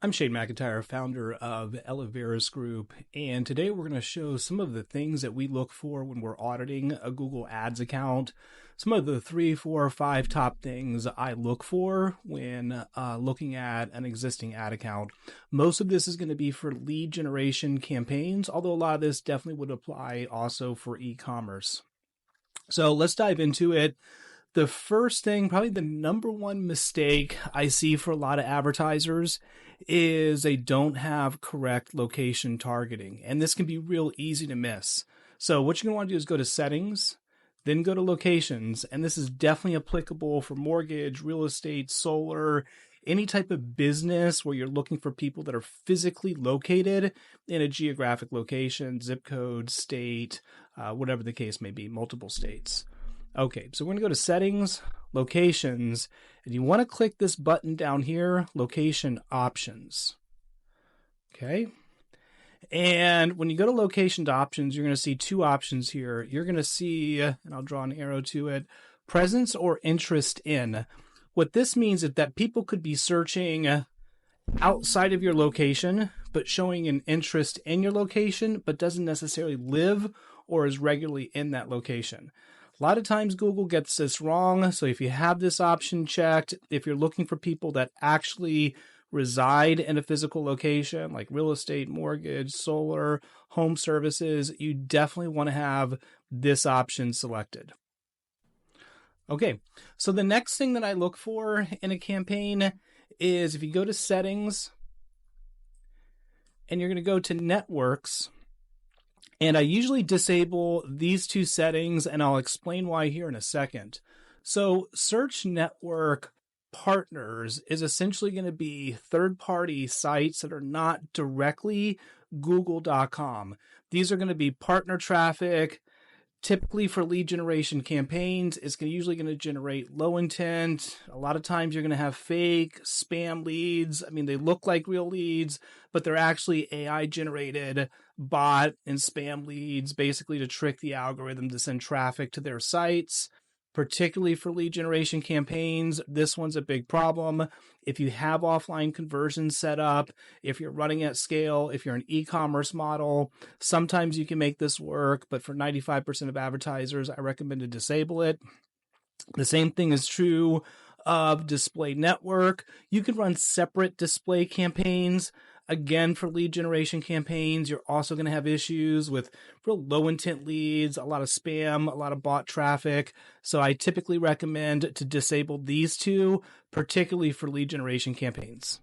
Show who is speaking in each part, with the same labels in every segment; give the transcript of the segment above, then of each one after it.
Speaker 1: I'm Shane McIntyre, founder of Elevaris Group, and today we're going to show some of the things that we look for when we're auditing a Google Ads account. Some of the 3, 4, 5 top things I look for when looking at an existing ad account. Most of this is going to be for lead generation campaigns, although a lot of this definitely would apply also for e-commerce. So let's dive into it. The first thing, probably the number one mistake I see for a lot of advertisers is they don't have correct location targeting. And this can be real easy to miss. So what you're going to want to do is go to settings, then go to locations. And this is definitely applicable for mortgage, real estate, solar, any type of business where you're looking for people that are physically located in a geographic location, zip code, state, whatever the case may be, multiple states. Okay, so we're going to go to settings, locations, and you want to click this button down here, location options. Okay. And when you go to location options, you're going to see two options here. You're going to see, and I'll draw an arrow to it, presence or interest in. What this means is that people could be searching outside of your location, but showing an interest in your location, but doesn't necessarily live or is regularly in that location. A lot of times Google gets this wrong. So if you have this option checked, if you're looking for people that actually reside in a physical location like real estate, mortgage, solar, home services, you definitely want to have this option selected. Okay, so the next thing that I look for in a campaign is if you go to settings and you're going to go to networks. And I usually disable these two settings, and I'll explain why here in a second. So search network partners is essentially going to be third-party sites that are not directly google.com. These are going to be partner traffic. Typically for lead generation campaigns, it's usually going to generate low intent. A lot of times you're going to have fake spam leads. I mean, they look like real leads, but they're actually AI generated bot and spam leads, basically to trick the algorithm to send traffic to their sites. Particularly for lead generation campaigns, this one's a big problem. If you have offline conversions set up, if you're running at scale, if you're an e-commerce model, sometimes you can make this work, but for 95% of advertisers, I recommend to disable it. The same thing is true of display network. You can run separate display campaigns. Again, for lead generation campaigns, you're also going to have issues with real low intent leads, a lot of spam, a lot of bot traffic. So I typically recommend to disable these two, particularly for lead generation campaigns.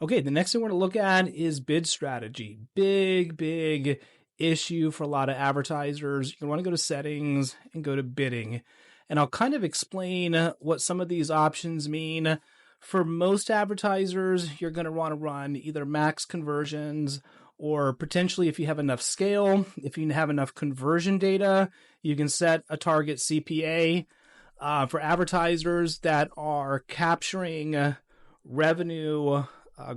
Speaker 1: Okay, the next thing we're going to look at is bid strategy. Big issue for a lot of advertisers. You want to go to settings and go to bidding. And I'll kind of explain what some of these options mean. For most advertisers, you're going to want to run either max conversions or potentially if you have enough scale, if you have enough conversion data, you can set a target CPA. For advertisers that are capturing revenue,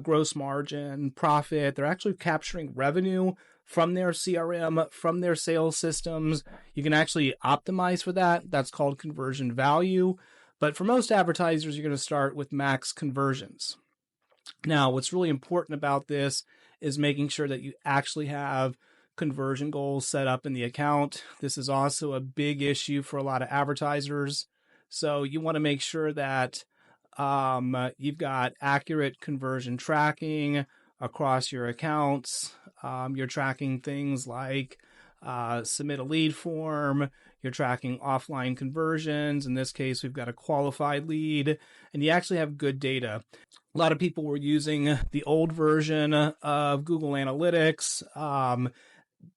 Speaker 1: gross margin, profit, they're actually capturing revenue from their CRM, from their sales systems. You can actually optimize for that. That's called conversion value. But for most advertisers, you're going to start with max conversions. Now, what's really important about this is making sure that you actually have conversion goals set up in the account. This is also a big issue for a lot of advertisers. So you want to make sure that you've got accurate conversion tracking across your accounts. You're tracking things like submit a lead form. You're tracking offline conversions. In this case, we've got a qualified lead, and you actually have good data. A lot of people were using the old version of Google Analytics.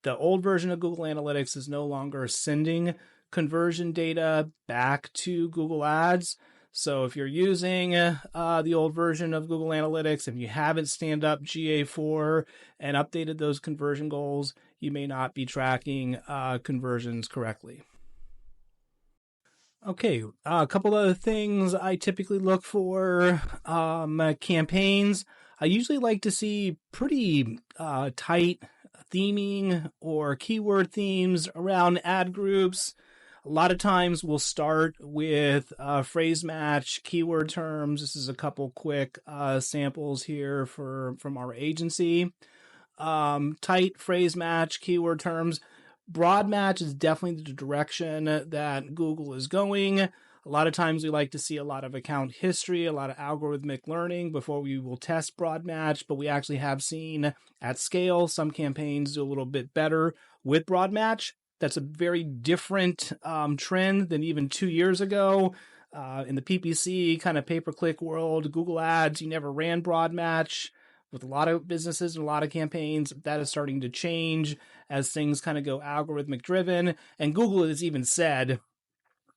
Speaker 1: The old version of Google Analytics is no longer sending conversion data back to Google Ads. So if you're using the old version of Google Analytics, if you haven't stand up GA4 and updated those conversion goals, you may not be tracking conversions correctly. Okay, a couple other things I typically look for campaigns. I usually like to see pretty tight theming or keyword themes around ad groups. A lot of times we'll start with phrase match keyword terms. This is a couple quick samples here from our agency. Tight phrase match keyword terms. Broad match is definitely the direction that Google is going. A lot of times we like to see a lot of account history, a lot of algorithmic learning before we will test broad match, but we actually have seen at scale some campaigns do a little bit better with broad match. That's a very different trend than even 2 years ago. In the PPC kind of pay-per-click world, Google Ads, you never ran broad match. With a lot of businesses and a lot of campaigns, that is starting to change as things kind of go algorithmic driven. And Google has even said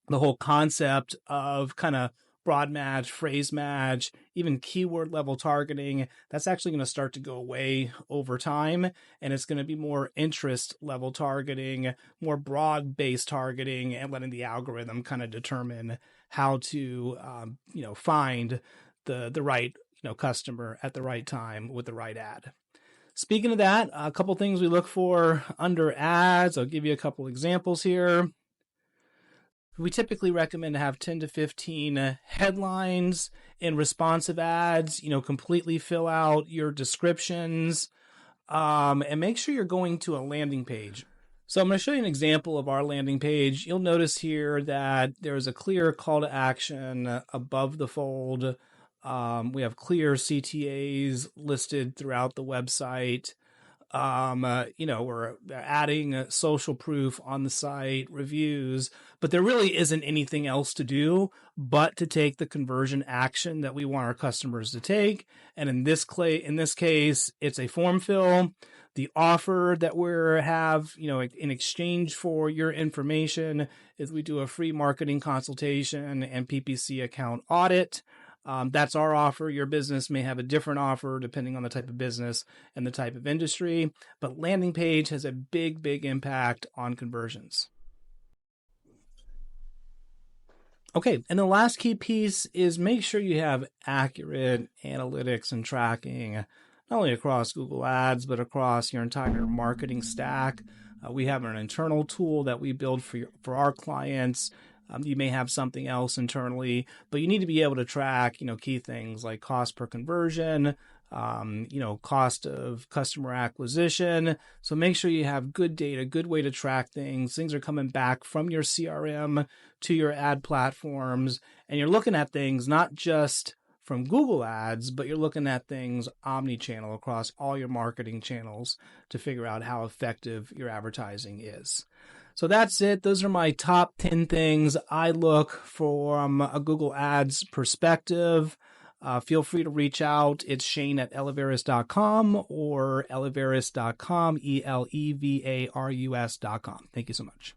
Speaker 1: the whole concept of kind of broad match, phrase match, even keyword level targeting, that's actually going to start to go away over time. And it's going to be more interest level targeting, more broad based targeting, and letting the algorithm kind of determine how to, find the right customer at the right time with the right ad. Speaking of that, a couple things we look for under ads. I'll give you a couple examples here. We typically recommend to have 10 to 15 headlines in responsive ads, completely fill out your descriptions, and make sure you're going to a landing page. So I'm going to show you an example of our landing page. You'll notice here that there's a clear call to action above the fold. We have clear CTAs listed throughout the website. We're adding social proof on the site, reviews, but there really isn't anything else to do but to take the conversion action that we want our customers to take. And in this case, it's a form fill. The offer that we have, in exchange for your information is we do a free marketing consultation and PPC account audit. That's our offer. Your business may have a different offer depending on the type of business and the type of industry, but landing page has a big, big impact on conversions. Okay, and the last key piece is make sure you have accurate analytics and tracking, not only across Google Ads, but across your entire marketing stack. We have an internal tool that we build for our clients. You may have something else internally, but you need to be able to track, key things like cost per conversion, cost of customer acquisition. So make sure you have good data, good way to track things. Things are coming back from your CRM to your ad platforms, and you're looking at things not just from Google Ads, but you're looking at things omni-channel across all your marketing channels to figure out how effective your advertising is. So that's it. Those are my top 10 things I look from a Google Ads perspective. Feel free to reach out. It's Shane@elevarus.com or elevarus.com, ELEVARUS.com. Thank you so much.